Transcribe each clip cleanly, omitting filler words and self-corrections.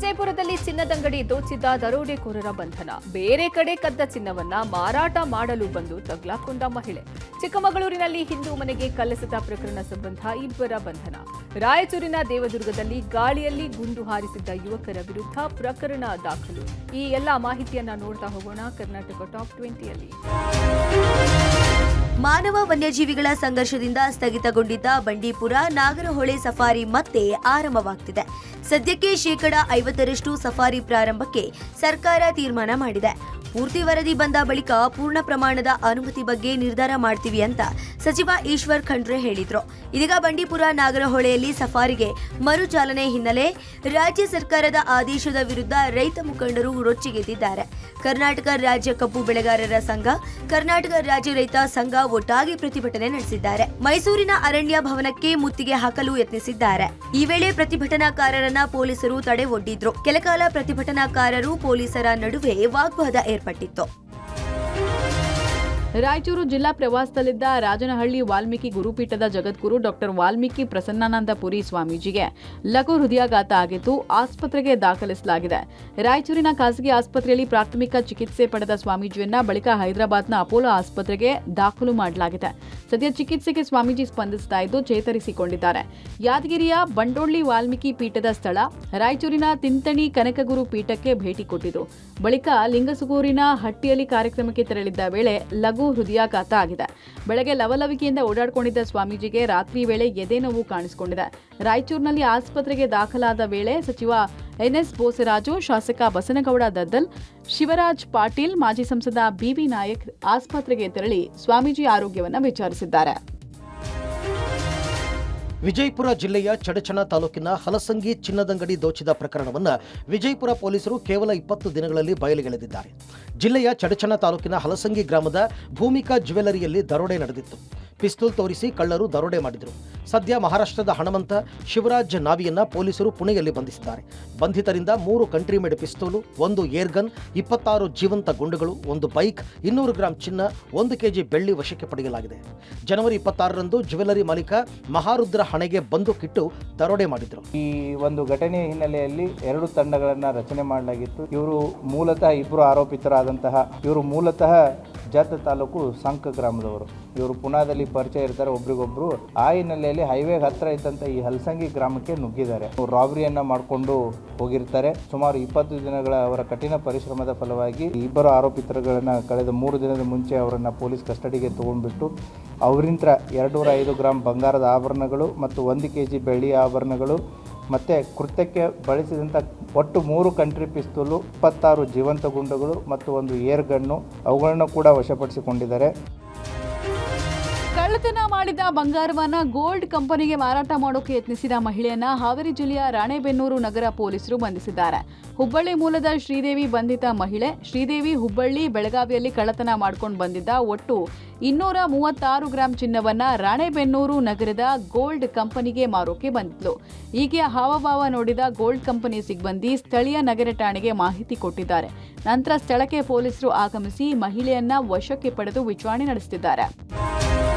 ವಿಜಯಪುರದಲ್ಲಿ ಚಿನ್ನದಂಗಡಿ ದೋಚಿದ್ದ ದರೋಡೆಕೋರರ ಬಂಧನ. ಬೇರೆ ಕಡೆ ಕದ್ದ ಚಿನ್ನವನ್ನ ಮಾರಾಟ ಮಾಡಲು ಬಂದು ತಗ್ಲಾಕೊಂಡ ಮಹಿಳೆ. ಚಿಕ್ಕಮಗಳೂರಿನಲ್ಲಿ ಹಿಂದೂ ಮನೆಗೆ ಕಲ್ಲೆಸೆತ ಪ್ರಕರಣ ಸಂಬಂಧ ಇಬ್ಬರ ಬಂಧನ. ರಾಯಚೂರಿನ ದೇವದುರ್ಗದಲ್ಲಿ ಗಾಳಿಯಲ್ಲಿ ಗುಂಡು ಹಾರಿಸಿದ್ದ ಯುವಕರ ವಿರುದ್ಧ ಪ್ರಕರಣ ದಾಖಲು. ಈ ಎಲ್ಲ ಮಾಹಿತಿಯನ್ನ ನೋಡ್ತಾ ಹೋಗೋಣ ಕರ್ನಾಟಕ ಟಾಪ್ 20ಯಲ್ಲಿ. ಮಾನವ ವನ್ಯಜೀವಿಗಳ ಸಂಘರ್ಷದಿಂದ ಸ್ಥಗಿತಗೊಂಡಿದ್ದ ಬಂಡೀಪುರ ನಾಗರಹೊಳೆ ಸಫಾರಿ ಮತ್ತೆ ಆರಂಭವಾಗ್ತಿದೆ. ಸದ್ಯಕ್ಕೆ 50% ಸಫಾರಿ ಪ್ರಾರಂಭಕ್ಕೆ ಸರ್ಕಾರ ತೀರ್ಮಾನ ಮಾಡಿದೆ. ಪೂರ್ತಿ ವರದಿ ಬಂದ ಬಳಿಕ ಪೂರ್ಣ ಪ್ರಮಾಣದ ಅನುಮತಿ ಬಗ್ಗೆ ನಿರ್ಧಾರ ಮಾಡ್ತೀವಿ ಅಂತ ಸಚಿವ ಈಶ್ವರ್ ಖಂಡ್ರೆ ಹೇಳಿದ್ರು. ಇದೀಗ ಬಂಡೀಪುರ ನಾಗರಹೊಳೆಯಲ್ಲಿ ಸಫಾರಿಗೆ ಮರುಚಾಲನೆ ಹಿನ್ನೆಲೆ ರಾಜ್ಯ ಸರ್ಕಾರದ ಆದೇಶದ ವಿರುದ್ಧ ರೈತ ಮುಖಂಡರು ರೊಚ್ಚಿಗೆದ್ದಿದ್ದಾರೆ. ಕರ್ನಾಟಕ ರಾಜ್ಯ ಕಬ್ಬು ಬೆಳೆಗಾರರ ಸಂಘ, ಕರ್ನಾಟಕ ರಾಜ್ಯ ರೈತ ಸಂಘ ಒಟ್ಟಾಗಿ ಪ್ರತಿಭಟನೆ ನಡೆಸಿದ್ದಾರೆ. ಮೈಸೂರಿನ ಅರಣ್ಯ ಭವನಕ್ಕೆ ಮುತ್ತಿಗೆ ಹಾಕಲು ಯತ್ನಿಸಿದ್ದಾರೆ. ಈ ವೇಳೆ ಪ್ರತಿಭಟನಾಕಾರರನ್ನ ಪೊಲೀಸರು ತಡೆ ಒಡ್ಡಿದ್ರು. ಕೆಲಕಾಲ ಪ್ರತಿಭಟನಾಕಾರರು ಪೊಲೀಸರ ನಡುವೆ ವಾಗ್ವಾದ ಏರ್ಪಟ್ಟಿತ್ತು. ರಾಯಚೂರು ಜಿಲ್ಲಾ ಪ್ರವಾಸದಲ್ಲಿದ್ದ ರಾಜನಹಳ್ಳಿ ವಾಲ್ಮೀಕಿ ಗುರುಪೀಠದ ಜಗದ್ಗುರು ಡಾಕ್ಟರ್ ವಾಲ್ಮೀಕಿ ಪ್ರಸನ್ನಾನಂದಪುರಿ ಸ್ವಾಮೀಜಿಗೆ ಲಘು ಹೃದಯಾಘಾತ ಆಗಿದ್ದು ಆಸ್ಪತ್ರೆಗೆ ದಾಖಲಿಸಲಾಗಿದೆ. ರಾಯಚೂರಿನ ಖಾಸಗಿ ಆಸ್ಪತ್ರೆಯಲ್ಲಿ ಪ್ರಾಥಮಿಕ ಚಿಕಿತ್ಸೆ ಪಡೆದ ಸ್ವಾಮೀಜಿಯನ್ನ ಬಳಿಕ ಹೈದರಾಬಾದ್ನ ಅಪೋಲೋ ಆಸ್ಪತ್ರೆಗೆ ದಾಖಲು ಮಾಡಲಾಗಿದೆ. ಸದ್ಯ ಚಿಕಿತ್ಸೆಗೆ ಸ್ವಾಮೀಜಿ ಸ್ಪಂದಿಸ್ತಾ ಇದ್ದು ಚೇತರಿಸಿಕೊಂಡಿದ್ದಾರೆ. ಯಾದಗಿರಿಯ ಬಂಡೋಳ್ಳಿ ವಾಲ್ಮೀಕಿ ಪೀಠದ ಸ್ಥಳ ರಾಯಚೂರಿನ ತಿಂತಣಿ ಕನಕಗುರು ಪೀಠಕ್ಕೆ ಭೇಟಿ ಕೊಟ್ಟಿದ್ರು. ಬಳಿಕ ಲಿಂಗಸುಗೂರಿನ ಹಟ್ಟಿಯಲ್ಲಿ ಕಾರ್ಯಕ್ರಮಕ್ಕೆ ತೆರಳಿದ್ದ ವೇಳೆ ಲಘು ಹೃದಯಾಘಾತ ಆಗಿದೆ. ಬೆಳಗ್ಗೆ ಲವಲವಿಕೆಯಿಂದ ಓಡಾಡಿಕೊಂಡಿದ್ದ ಸ್ವಾಮೀಜಿಗೆ ರಾತ್ರಿ ವೇಳೆ ಎದೆ ನೋವು ಕಾಣಿಸಿಕೊಂಡಿದೆ. ರಾಯಚೂರಿನಲ್ಲಿ ಆಸ್ಪತ್ರೆಗೆ ದಾಖಲಾದ ವೇಳೆ ಸಚಿವ ಎನ್ಎಸ್ ಬೋಸರಾಜು, ಶಾಸಕ ಬಸನಗೌಡ ದದ್ದಲ್, ಶಿವರಾಜ್ ಪಾಟೀಲ್, ಮಾಜಿ ಸಂಸದ ಬಿವಿ ನಾಯಕ್ ಆಸ್ಪತ್ರೆಗೆ ತೆರಳಿ ಸ್ವಾಮೀಜಿ ಆರೋಗ್ಯವನ್ನು ವಿಚಾರಿಸಿದ್ದಾರೆ. ವಿಜಯಪುರ ಜಿಲ್ಲೆಯ ಚಡಚಣ ತಾಲೂಕಿನ ಹಲಸಂಗಿ ಚಿನ್ನದಂಗಡಿ ದೋಚಿದ ಪ್ರಕರಣವನ್ನು ವಿಜಯಪುರ ಪೊಲೀಸರು ಕೇವಲ 20 ದಿನಗಳಲ್ಲಿ ಬಯಲಿಗೆಳೆದಿದ್ದಾರೆ. ಜಿಲ್ಲೆಯ ಚಡಚಣ ತಾಲೂಕಿನ ಹಲಸಂಗಿ ಗ್ರಾಮದ ಭೂಮಿಕಾ ಜ್ಯುವೆಲರಿಯಲ್ಲಿ ದರೋಡೆ ನಡೆದಿತ್ತು. ಪಿಸ್ತೂಲ್ ತೋರಿಸಿ ಕಳ್ಳರು ದರೋಡೆ ಮಾಡಿದರು. ಸದ್ಯ ಮಹಾರಾಷ್ಟ್ರದ ಹಣಮಂತ ಶಿವರಾಜ್ ನಾವಿಯನ್ನ ಪೊಲೀಸರು ಪುಣೆಯಲ್ಲಿ ಬಂಧಿಸಿದ್ದಾರೆ. ಬಂಧಿತರಿಂದ 3 ಕಂಟ್ರಿ ಮೇಡ್ ಪಿಸ್ತೂಲು, 1 ಏರ್ಗನ್, 26 ಜೀವಂತ ಗುಂಡುಗಳು, 1 ಬೈಕ್, 200 ಗ್ರಾಂ ಚಿನ್ನ, 1 ಕೆಜಿ ಬೆಳ್ಳಿ ವಶಕ್ಕೆ ಪಡೆಯಲಾಗಿದೆ. ಜನವರಿ 26ರಂದು ಜ್ಯುವೆಲರಿ ಮಾಲೀಕ ಮಹಾರುದ್ರ ಹಣೆಗೆ ಬಂದೂಕಿಟ್ಟು ದರೋಡೆ ಮಾಡಿದ್ರು. ಈ ಒಂದು ಘಟನೆಯ ಹಿನ್ನೆಲೆಯಲ್ಲಿ 2 ತಂಡಗಳನ್ನು ರಚನೆ ಮಾಡಲಾಗಿತ್ತು. ಇವರು ಮೂಲತಃ ಇಬ್ಬರು ಆರೋಪಿತರಾದಂತಹ ಇವರು ಮೂಲತಃ ಜತ್ ತಾಲೂಕು ಸಂಕ ಗ್ರಾಮದವರು. ಇವರು ಪುನಾದಲ್ಲಿ ಪರಿಚಯ ಇರ್ತಾರೆ ಒಬ್ರಿಗೊಬ್ರು. ಆ ಹಿನ್ನೆಲೆಯಲ್ಲಿ ಹೈವೇ ಹತ್ರ ಇದ್ದಂಥ ಈ ಹಲಸಂಗಿ ಗ್ರಾಮಕ್ಕೆ ನುಗ್ಗಿದ್ದಾರೆ. ರಾಬರಿಯನ್ನ ಮಾಡಿಕೊಂಡು ಹೋಗಿರ್ತಾರೆ. ಸುಮಾರು 20 ದಿನಗಳ ಅವರ ಕಠಿಣ ಪರಿಶ್ರಮದ ಫಲವಾಗಿ ಇಬ್ಬರು ಆರೋಪಿತರುಗಳನ್ನ ಕಳೆದ 3 ದಿನದ ಮುಂಚೆ ಅವರನ್ನ ಪೊಲೀಸ್ ಕಸ್ಟಡಿಗೆ ತಗೊಂಡ್ಬಿಟ್ಟು ಅವರಿಂದ 205 ಗ್ರಾಂ ಬಂಗಾರದ ಆಭರಣಗಳು ಮತ್ತು 1 ಕೆಜಿ ಬೆಳ್ಳಿಯ ಆಭರಣಗಳು ಮತ್ತು ಕೃತ್ಯಕ್ಕೆ ಬಳಸಿದಂಥ ಒಟ್ಟು 3 ಕಂಟ್ರಿ ಪಿಸ್ತೂಲು, 26 ಜೀವಂತ ಗುಂಡುಗಳು ಮತ್ತು 1 ಏರ್ ಗನ್ನು ಅವುಗಳನ್ನು ಕೂಡ ವಶಪಡಿಸಿಕೊಂಡಿದ್ದಾರೆ. ಕಳ್ಳತನ ಮಾಡಿದ ಬಂಗಾರವನ್ನ ಗೋಲ್ಡ್ ಕಂಪನಿಗೆ ಮಾರಾಟ ಮಾಡೋಕೆ ಯತ್ನಿಸಿದ ಮಹಿಳೆಯನ್ನ ಹಾವೇರಿ ಜಿಲ್ಲೆಯ ರಾಣೆಬೆನ್ನೂರು ನಗರ ಪೊಲೀಸರು ಬಂಧಿಸಿದ್ದಾರೆ. ಹುಬ್ಬಳ್ಳಿ ಮೂಲದ ಶ್ರೀದೇವಿ ಬಂಧಿತ ಮಹಿಳೆ. ಶ್ರೀದೇವಿ ಹುಬ್ಬಳ್ಳಿ, ಬೆಳಗಾವಿಯಲ್ಲಿ ಕಳ್ಳತನ ಮಾಡ್ಕೊಂಡು ಬಂದಿದ್ದ ಒಟ್ಟು 236 ಗ್ರಾಂ ಚಿನ್ನವನ್ನ ರಾಣೆಬೆನ್ನೂರು ನಗರದ ಗೋಲ್ಡ್ ಕಂಪನಿಗೆ ಮಾರೋಕೆ ಬಂದಿದ್ಲು. ಈಕೆಯ ಹಾವಭಾವ ನೋಡಿದ ಗೋಲ್ಡ್ ಕಂಪನಿ ಸಿಬ್ಬಂದಿ ಸ್ಥಳೀಯ ನಗರ ಠಾಣೆಗೆ ಮಾಹಿತಿ ಕೊಟ್ಟಿದ್ದಾರೆ. ನಂತರ ಸ್ಥಳಕ್ಕೆ ಪೊಲೀಸರು ಆಗಮಿಸಿ ಮಹಿಳೆಯನ್ನ ವಶಕ್ಕೆ ಪಡೆದು ವಿಚಾರಣೆ ನಡೆಸುತ್ತಿದ್ದಾರೆ.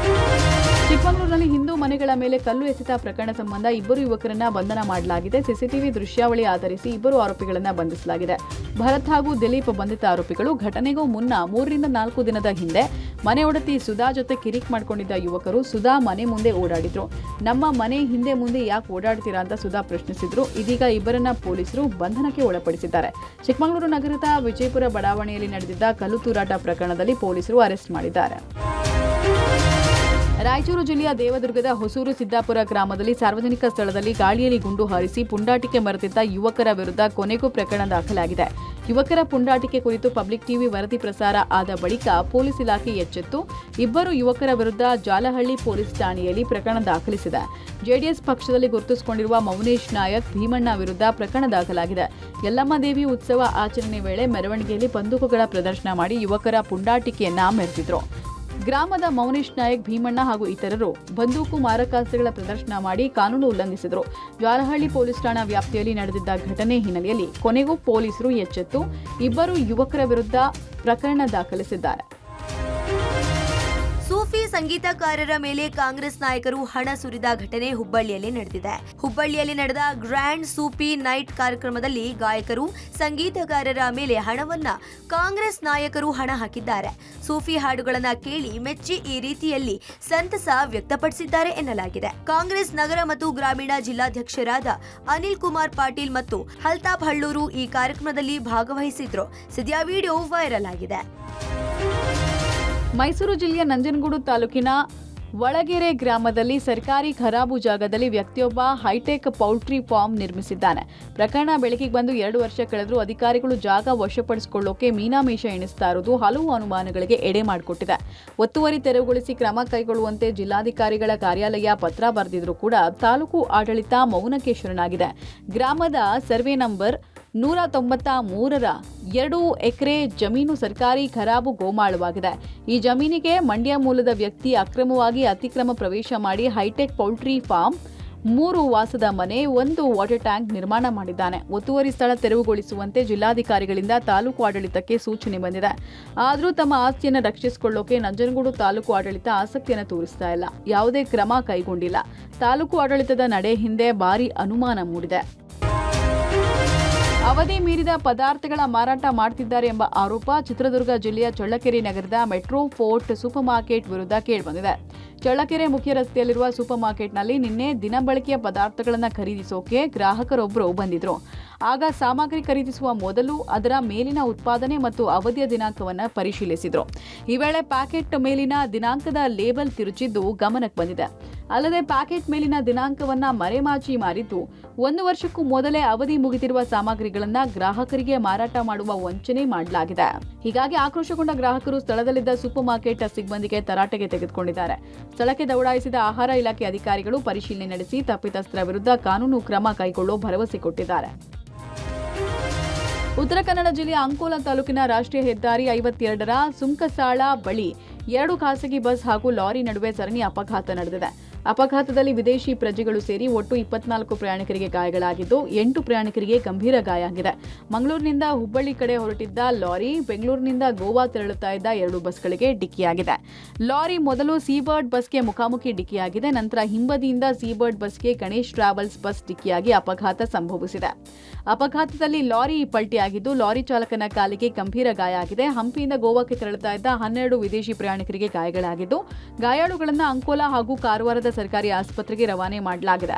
ಚಿಕ್ಕಮಗಳೂರಿನಲ್ಲಿ ಹಿಂದೂ ಮನೆಗಳ ಮೇಲೆ ಕಲ್ಲು ಎಸೆತ ಪ್ರಕರಣ ಸಂಬಂಧ ಇಬ್ಬರು ಯುವಕರನ್ನ ಬಂಧನ ಮಾಡಲಾಗಿದೆ. ಸಿಸಿಟಿವಿ ದೃಶ್ಯಾವಳಿ ಆಧರಿಸಿ ಇಬ್ಬರು ಆರೋಪಿಗಳನ್ನ ಬಂಧಿಸಲಾಗಿದೆ. ಭರತ್ ಹಾಗೂ ದಿಲೀಪ್ ಬಂಧಿತ ಆರೋಪಿಗಳು. ಘಟನೆಗೂ ಮುನ್ನ 3ರಿಂದ 4 ದಿನದ ಹಿಂದೆ ಮನೆ ಒಡತಿ ಸುಧಾ ಜೊತೆ ಕಿರಿಕ್ ಮಾಡ್ಕೊಂಡಿದ್ದ ಯುವಕರು ಸುಧಾ ಮನೆ ಮುಂದೆ ಓಡಾಡಿದ್ರು. ನಮ್ಮ ಮನೆ ಹಿಂದೆ ಮುಂದೆ ಯಾಕೆ ಓಡಾಡ್ತೀರಾ ಅಂತ ಸುಧಾ ಪ್ರಶ್ನಿಸಿದ್ರು. ಇದೀಗ ಇಬ್ಬರನ್ನ ಪೊಲೀಸರು ಬಂಧನಕ್ಕೆ ಒಳಪಡಿಸಿದ್ದಾರೆ. ಚಿಕ್ಕಮಗಳೂರು ನಗರದ ವಿಜಯಪುರ ಬಡಾವಣೆಯಲ್ಲಿ ನಡೆದಿದ್ದ ಕಲ್ಲು ತೂರಾಟ ಪ್ರಕರಣದಲ್ಲಿ ಪೊಲೀಸರು ಅರೆಸ್ಟ್ ಮಾಡಿದ್ದಾರೆ. ರಾಯಚೂರು ಜಿಲ್ಲೆಯ ದೇವದುರ್ಗದ ಹೊಸೂರು ಸಿದ್ದಾಪುರ ಗ್ರಾಮದಲ್ಲಿ ಸಾರ್ವಜನಿಕ ಸ್ಥಳದಲ್ಲಿ ಗಾಳಿಯಲ್ಲಿ ಗುಂಡು ಹಾರಿಸಿ ಪುಂಡಾಟಿಕೆ ಮೆರೆದಿದ್ದ ಯುವಕರ ವಿರುದ್ಧ ಕೊನೆಗೂ ಪ್ರಕರಣ ದಾಖಲಾಗಿದೆ. ಯುವಕರ ಪುಂಡಾಟಿಕೆ ಕುರಿತು ಪಬ್ಲಿಕ್ ಟಿವಿ ವರದಿ ಪ್ರಸಾರ ಆದ ಬಳಿಕ ಪೊಲೀಸ್ ಇಲಾಖೆ ಎಚ್ಚೆತ್ತು ಇಬ್ಬರು ಯುವಕರ ವಿರುದ್ಧ ಜಾಲಹಳ್ಳಿ ಪೊಲೀಸ್ ಠಾಣೆಯಲ್ಲಿ ಪ್ರಕರಣ ದಾಖಲಿಸಿದೆ. ಜೆಡಿಎಸ್ ಪಕ್ಷದಲ್ಲಿ ಗುರುತಿಸಿಕೊಂಡಿರುವ ಮೌನೇಶ್ ನಾಯಕ್, ಭೀಮಣ್ಣ ವಿರುದ್ಧ ಪ್ರಕರಣ ದಾಖಲಾಗಿದೆ. ಯಲ್ಲಮ್ಮ ದೇವಿ ಉತ್ಸವ ಆಚರಣೆ ವೇಳೆ ಮೆರವಣಿಗೆಯಲ್ಲಿ ಬಂದೂಕುಗಳ ಪ್ರದರ್ಶನ ಮಾಡಿ ಯುವಕರ ಪುಂಡಾಟಿಕೆಯನ್ನ ಮೆರೆದಿದ್ರು. ಗ್ರಾಮದ ಮೌನೇಶ್ ನಾಯಕ್, ಭೀಮಣ್ಣ ಹಾಗೂ ಇತರರು ಬಂದೂಕು ಮಾರಕಾಸ್ತ್ರಗಳ ಪ್ರದರ್ಶನ ಮಾಡಿ ಕಾನೂನು ಉಲ್ಲಂಘಿಸಿದರು. ಜಾಲಹಳ್ಳಿ ಪೊಲೀಸ್ ಠಾಣಾ ವ್ಯಾಪ್ತಿಯಲ್ಲಿ ನಡೆದಿದ್ದ ಘಟನೆ ಹಿನ್ನೆಲೆಯಲ್ಲಿ ಕೊನೆಗೂ ಪೊಲೀಸರು ಎಚ್ಚೆತ್ತು ಇಬ್ಬರು ಯುವಕರ ವಿರುದ್ಧ ಪ್ರಕರಣ ದಾಖಲಿಸಿದ್ದಾರೆ. ಸೂಫಿ ಸಂಗೀತಕಾರರ ಮೇಲೆ ಕಾಂಗ್ರೆಸ್ ನಾಯಕರು ಹಣ ಸುರಿದ ಘಟನೆ ಹುಬ್ಬಳ್ಳಿಯಲ್ಲಿ ನಡೆದಿದೆ. ಹುಬ್ಬಳ್ಳಿಯಲ್ಲಿ ನಡೆದ ಗ್ರ್ಯಾಂಡ್ ಸೂಫಿ ನೈಟ್ ಕಾರ್ಯಕ್ರಮದಲ್ಲಿ ಗಾಯಕರು, ಸಂಗೀತಗಾರರ ಮೇಲೆ ಹಣವನ್ನ ಕಾಂಗ್ರೆಸ್ ನಾಯಕರು ಹಣ ಹಾಕಿದ್ದಾರೆ. ಸೂಫಿ ಹಾಡುಗಳನ್ನ ಕೇಳಿ ಮೆಚ್ಚಿ ಈ ರೀತಿಯಲ್ಲಿ ಸಂತಸ ವ್ಯಕ್ತಪಡಿಸಿದ್ದಾರೆ ಎನ್ನಲಾಗಿದೆ. ಕಾಂಗ್ರೆಸ್ ನಗರ ಮತ್ತು ಗ್ರಾಮೀಣ ಜಿಲ್ಲಾಧ್ಯಕ್ಷರಾದ ಅನಿಲ್ ಕುಮಾರ್ ಪಾಟೀಲ್ ಮತ್ತು ಹಲ್ತಾಫ್ ಹಳ್ಳೂರು ಈ ಕಾರ್ಯಕ್ರಮದಲ್ಲಿ ಭಾಗವಹಿಸಿದ್ರು. ಸದ್ಯ ವಿಡಿಯೋ ವೈರಲ್ ಆಗಿದೆ. ಮೈಸೂರು ಜಿಲ್ಲೆಯ ನಂಜನಗೂಡು ತಾಲೂಕಿನ ಒಳಗೆರೆ ಗ್ರಾಮದಲ್ಲಿ ಸರ್ಕಾರಿ ಖರಾಬು ಜಾಗದಲ್ಲಿ ವ್ಯಕ್ತಿಯೊಬ್ಬ ಹೈಟೆಕ್ ಪೌಲ್ಟ್ರಿ ಫಾರ್ಮ್ ನಿರ್ಮಿಸಿದ್ದಾನೆ. ಪ್ರಕರಣ ಬೆಳಕಿಗೆ ಬಂದು 2 ವರ್ಷ ಕಳೆದರೂ ಅಧಿಕಾರಿಗಳು ಜಾಗ ವಶಪಡಿಸಿಕೊಳ್ಳೋಕೆ ಮೀನಾಮೇಷ ಎಣಿಸ್ತಾ ಇರುವುದು ಹಲವು ಅನುಮಾನಗಳಿಗೆ ಎಡೆ ಮಾಡಿಕೊಟ್ಟಿದೆ. ಒತ್ತುವರಿ ತೆರವುಗೊಳಿಸಿ ಕ್ರಮ ಕೈಗೊಳ್ಳುವಂತೆ ಜಿಲ್ಲಾಧಿಕಾರಿಗಳ ಕಾರ್ಯಾಲಯ ಪತ್ರ ಬರೆದಿದ್ರೂ ಕೂಡ ತಾಲೂಕು ಆಡಳಿತ ಮೌನಕ್ಕೆ ಶರಣಾಗಿದೆ. ಗ್ರಾಮದ ಸರ್ವೆ ನಂಬರ್ 193ರ 2 ಎಕರೆ ಜಮೀನು ಸರ್ಕಾರಿ ಖರಾಬು ಗೋಮಾಳವಾಗಿದೆ. ಈ ಜಮೀನಿಗೆ ಮಂಡ್ಯ ಮೂಲದ ವ್ಯಕ್ತಿ ಅಕ್ರಮವಾಗಿ ಅತಿಕ್ರಮ ಪ್ರವೇಶ ಮಾಡಿ ಹೈಟೆಕ್ ಪೌಲ್ಟ್ರಿ ಫಾರ್ಮ್, 3 ವಾಸದ ಮನೆ, 1 ವಾಟರ್ ಟ್ಯಾಂಕ್ ನಿರ್ಮಾಣ ಮಾಡಿದ್ದಾನೆ. ಒತ್ತುವರಿ ಸ್ಥಳ ತೆರವುಗೊಳಿಸುವಂತೆ ಜಿಲ್ಲಾಧಿಕಾರಿಗಳಿಂದ ತಾಲೂಕು ಆಡಳಿತಕ್ಕೆ ಸೂಚನೆ ಬಂದಿದೆ. ಆದರೂ ತಮ್ಮ ಆಸ್ತಿಯನ್ನು ರಕ್ಷಿಸಿಕೊಳ್ಳೋಕೆ ನಂಜನಗೂಡು ತಾಲೂಕು ಆಡಳಿತ ಆಸಕ್ತಿಯನ್ನು ತೋರಿಸ್ತಾ ಇಲ್ಲ. ಯಾವುದೇ ಕ್ರಮ ಕೈಗೊಂಡಿಲ್ಲ. ತಾಲೂಕು ಆಡಳಿತದ ನಡೆ ಹಿಂದೆ ಭಾರೀ ಅನುಮಾನ ಮೂಡಿದೆ. ಅವಧಿ ಮೀರಿದ ಪದಾರ್ಥಗಳ ಮಾರಾಟ ಮಾಡುತ್ತಿದ್ದಾರೆ ಎಂಬ ಆರೋಪ ಚಿತ್ರದುರ್ಗ ಜಿಲ್ಲೆಯ ಚಳ್ಳಕೆರೆ ನಗರದ ಮೆಟ್ರೋ ಫೋರ್ಟ್ ಸೂಪರ್ ಮಾರ್ಕೆಟ್ ವಿರುದ್ಧ ಕೇಳಿಬಂದಿದೆ. ಚಳ್ಳಕೆರೆ ಮುಖ್ಯ ರಸ್ತೆಯಲ್ಲಿರುವ ಸೂಪರ್ ಮಾರ್ಕೆಟ್ನಲ್ಲಿ ನಿನ್ನೆ ದಿನಬಳಕೆಯ ಪದಾರ್ಥಗಳನ್ನು ಖರೀದಿಸೋಕೆ ಗ್ರಾಹಕರೊಬ್ಬರು ಬಂದಿದ್ರು. ಆಗ ಸಾಮಗ್ರಿ ಖರೀದಿಸುವ ಮೊದಲು ಅದರ ಮೇಲಿನ ಉತ್ಪಾದನೆ ಮತ್ತು ಅವಧಿಯ ದಿನಾಂಕವನ್ನು ಪರಿಶೀಲಿಸಿದ್ರು. ಈ ವೇಳೆ ಪ್ಯಾಕೆಟ್ ಮೇಲಿನ ದಿನಾಂಕದ ಲೇಬಲ್ ತಿರುಚಿದ್ದು ಗಮನಕ್ಕೆ ಬಂದಿದೆ. ಅಲ್ಲದೆ ಪ್ಯಾಕೆಟ್ ಮೇಲಿನ ದಿನಾಂಕವನ್ನ ಮರೆಮಾಚಿ ಮಾರಿದ್ದು, 1 ವರ್ಷಕ್ಕೂ ಮೊದಲೇ ಅವಧಿ ಮುಗಿದಿರುವ ಸಾಮಗ್ರಿಗಳನ್ನ ಗ್ರಾಹಕರಿಗೆ ಮಾರಾಟ ಮಾಡುವ ವಂಚನೆ ಮಾಡಲಾಗಿದೆ. ಹೀಗಾಗಿ ಆಕ್ರೋಶಗೊಂಡ ಗ್ರಾಹಕರು ಸ್ಥಳದಲ್ಲಿದ್ದ ಸೂಪರ್ ಮಾರ್ಕೆಟ್ ಸಿಬ್ಬಂದಿಗೆ ತರಾಟೆಗೆ ತೆಗೆದುಕೊಂಡಿದ್ದಾರೆ. ಸ್ಥಳಕ್ಕೆ ದೌಡಾಯಿಸಿದ ಆಹಾರ ಇಲಾಖೆ ಅಧಿಕಾರಿಗಳು ಪರಿಶೀಲನೆ ನಡೆಸಿ ತಪ್ಪಿತಸ್ಥರ ವಿರುದ್ಧ ಕಾನೂನು ಕ್ರಮ ಕೈಗೊಳ್ಳೋ ಭರವಸೆ ಕೊಟ್ಟಿದ್ದಾರೆ. ಉತ್ತರ ಕನ್ನಡ ಜಿಲ್ಲೆಯ ಅಂಕೋಲಾ ತಾಲೂಕಿನ ರಾಷ್ಟ್ರೀಯ ಹೆದ್ದಾರಿ 52ರ ಸುಂಕಸಾಳ ಬಳಿ 2 ಖಾಸಗಿ ಬಸ್ ಹಾಗೂ ಲಾರಿ ನಡುವೆ ಸರಣಿ ಅಪಘಾತ ನಡೆದಿದೆ. ಅಪಘಾತದಲ್ಲಿ ವಿದೇಶಿ ಪ್ರಜೆಗಳು ಸೇರಿ ಒಟ್ಟು 24 ಪ್ರಯಾಣಿಕರಿಗೆ ಗಾಯಗಳಾಗಿದ್ದು 8 ಪ್ರಯಾಣಿಕರಿಗೆ ಗಂಭೀರ ಗಾಯ ಆಗಿದೆ. ಮಂಗಳೂರಿನಿಂದ ಹುಬ್ಬಳ್ಳಿ ಕಡೆ ಹೊರಟಿದ್ದ ಲಾರಿ ಬೆಂಗಳೂರಿನಿಂದ ಗೋವಾ ತೆರಳುತ್ತಾ ಇದ್ದ 2 ಬಸ್ಗಳಿಗೆ ಡಿಕ್ಕಿಯಾಗಿದೆ. ಲಾರಿ ಮೊದಲು ಸೀಬರ್ಡ್ ಬಸ್ಗೆ ಮುಖಾಮುಖಿ ಡಿಕ್ಕಿಯಾಗಿದೆ. ನಂತರ ಹಿಂಬದಿಯಿಂದ ಸೀಬರ್ಡ್ ಬಸ್ಗೆ ಗಣೇಶ್ ಟ್ರಾವೆಲ್ಸ್ ಬಸ್ ಡಿಕ್ಕಿಯಾಗಿ ಅಪಘಾತ ಸಂಭವಿಸಿದೆ. ಅಪಘಾತದಲ್ಲಿ ಲಾರಿ ಪಲ್ಟಿಯಾಗಿದ್ದು ಲಾರಿ ಚಾಲಕನ ಕಾಲಿಗೆ ಗಂಭೀರ ಗಾಯ ಆಗಿದೆ. ಹಂಪಿಯಿಂದ ಗೋವಾಕ್ಕೆ ತೆರಳುತ್ತಾ ಇದ್ದ 12 ವಿದೇಶಿ ಪ್ರಯಾಣಿಕರಿಗೆ ಗಾಯಗಳಾಗಿದ್ದು ಗಾಯಾಳುಗಳನ್ನು ಅಂಕೋಲಾ ಹಾಗೂ ಕಾರವಾರದ ಸರ್ಕಾರಿ ಆಸ್ಪತ್ರೆಗೆ ರವಾನೆ ಮಾಡಲಾಗಿದೆ.